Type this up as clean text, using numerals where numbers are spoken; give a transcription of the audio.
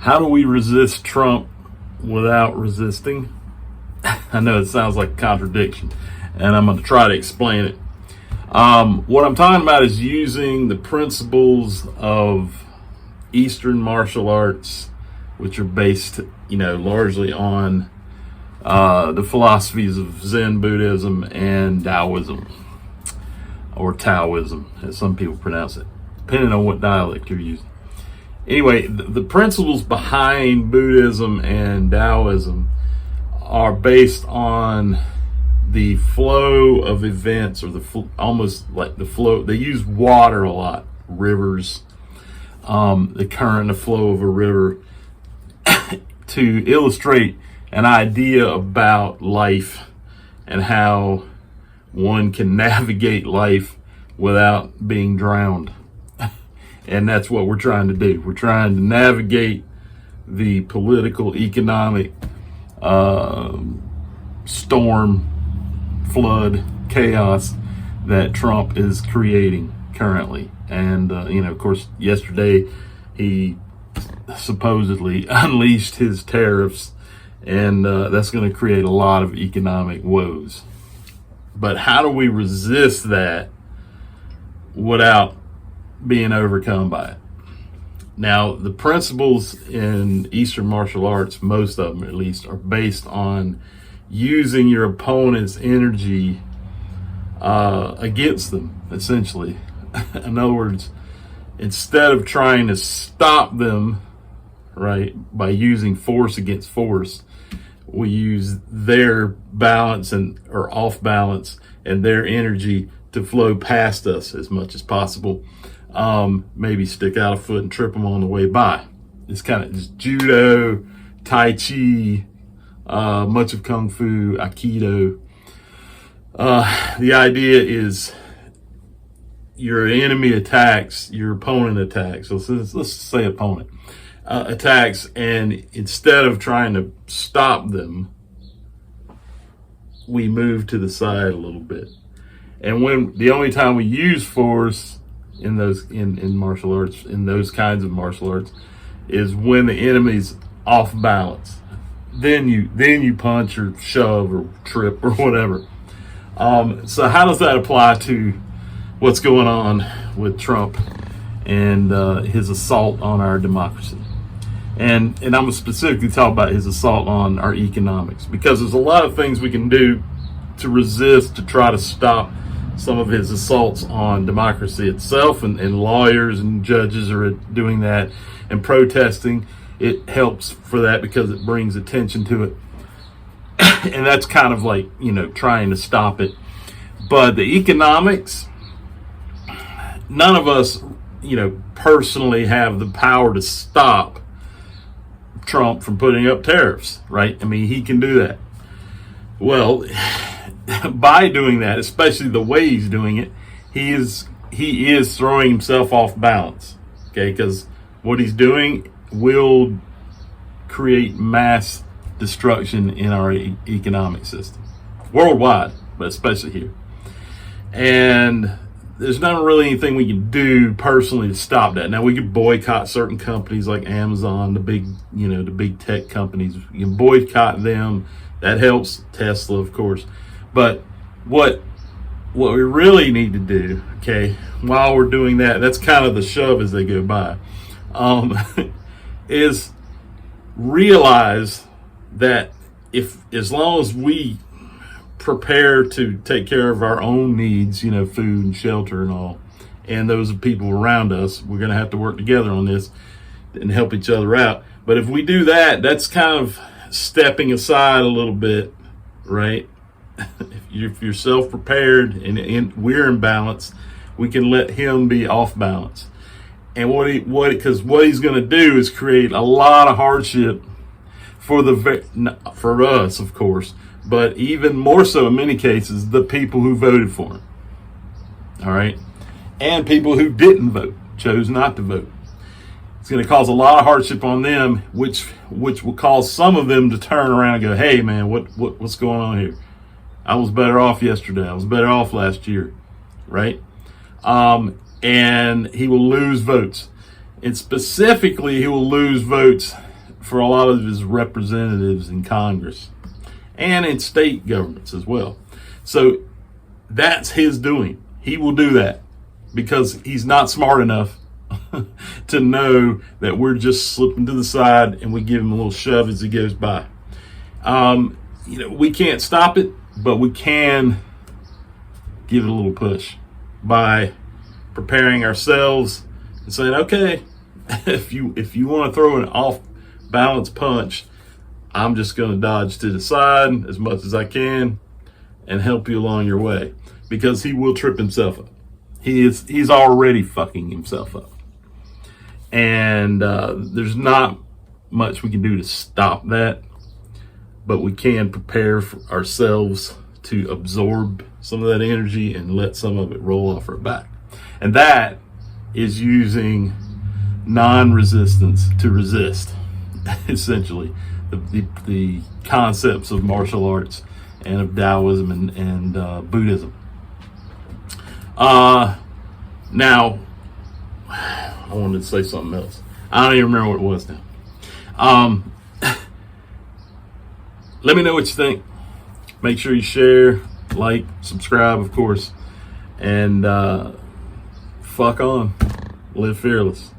How do we resist Trump without resisting? I know it sounds like a contradiction, and I'm going to try to explain it. What I'm talking about is using the principles of Eastern martial arts, which are based, largely on the philosophies of Zen Buddhism and Taoism, or Taoism, as some people pronounce it, depending on what dialect you're using. Anyway, the principles behind Buddhism and Taoism are based on the flow of events, or almost like the flow. They use water a lot, rivers, the current, the flow of a river, to illustrate an idea about life and how one can navigate life without being drowned. And that's what we're trying to do. We're trying to navigate the political, economic storm, flood, chaos that Trump is creating currently. And, of course, yesterday he supposedly unleashed his tariffs, and that's going to create a lot of economic woes. But how do we resist that without being overcome by it? Now, the principles in Eastern martial arts, most of them at least, are based on using your opponent's energy against them, essentially. In other words, instead of trying to stop them, right, by using force against force, we use their balance or off balance and their energy to flow past us as much as possible. Maybe stick out a foot and trip them on the way by. It's kind of just judo, tai chi, much of kung fu, aikido. The idea is your enemy attacks, your opponent attacks. So let's say opponent attacks, and instead of trying to stop them, we move to the side a little bit. And when the only time we use force in those in martial arts, in those kinds of martial arts, is when the enemy's off balance. Then you punch or shove or trip or whatever. So how does that apply to what's going on with Trump and his assault on our democracy? And I'm going to specifically talk about his assault on our economics, because there's a lot of things we can do to resist, to try to stop some of his assaults on democracy itself, and lawyers and judges are doing that, and protesting. It helps for that because it brings attention to it. And that's kind of like, trying to stop it. But the economics, none of us, personally have the power to stop Trump from putting up tariffs, right? I mean, he can do that. Well, by doing that, especially the way he's doing it, he is throwing himself off balance, okay? Because what he's doing will create mass destruction in our economic system, worldwide, but especially here. And there's not really anything we can do personally to stop that. Now, we could boycott certain companies like Amazon, the big tech companies. You can boycott them. That helps. Tesla, of course. But what we really need to do, okay, while we're doing that, that's kind of the shove as they go by, is realize that as long as we prepare to take care of our own needs, food and shelter and all, and those of people around us, we're going to have to work together on this and help each other out. But if we do that, that's kind of stepping aside a little bit, right? If you're self-prepared and we're in balance, we can let him be off balance. And because what he's going to do is create a lot of hardship for us, of course, but even more so in many cases, the people who voted for him. All right, and people who didn't vote, chose not to vote. It's going to cause a lot of hardship on them, which will cause some of them to turn around and go, "Hey, man, what's going on here? I was better off yesterday. I was better off last year," right? And he will lose votes. And specifically, he will lose votes for a lot of his representatives in Congress and in state governments as well. So that's his doing. He will do that because he's not smart enough to know that we're just slipping to the side and we give him a little shove as he goes by. We can't stop it, but we can give it a little push by preparing ourselves and saying, okay, if you want to throw an off balance punch, I'm just going to dodge to the side as much as I can and help you along your way, because he will trip himself up. He's already fucking himself up. And there's not much we can do to stop that, but we can prepare for ourselves to absorb some of that energy and let some of it roll off our back. And that is using non-resistance to resist, essentially, the concepts of martial arts and of Taoism and Buddhism. Now, I wanted to say something else. I don't even remember what it was now. Let me know what you think. Make sure you share, like, subscribe, of course, and fuck on. Live fearless.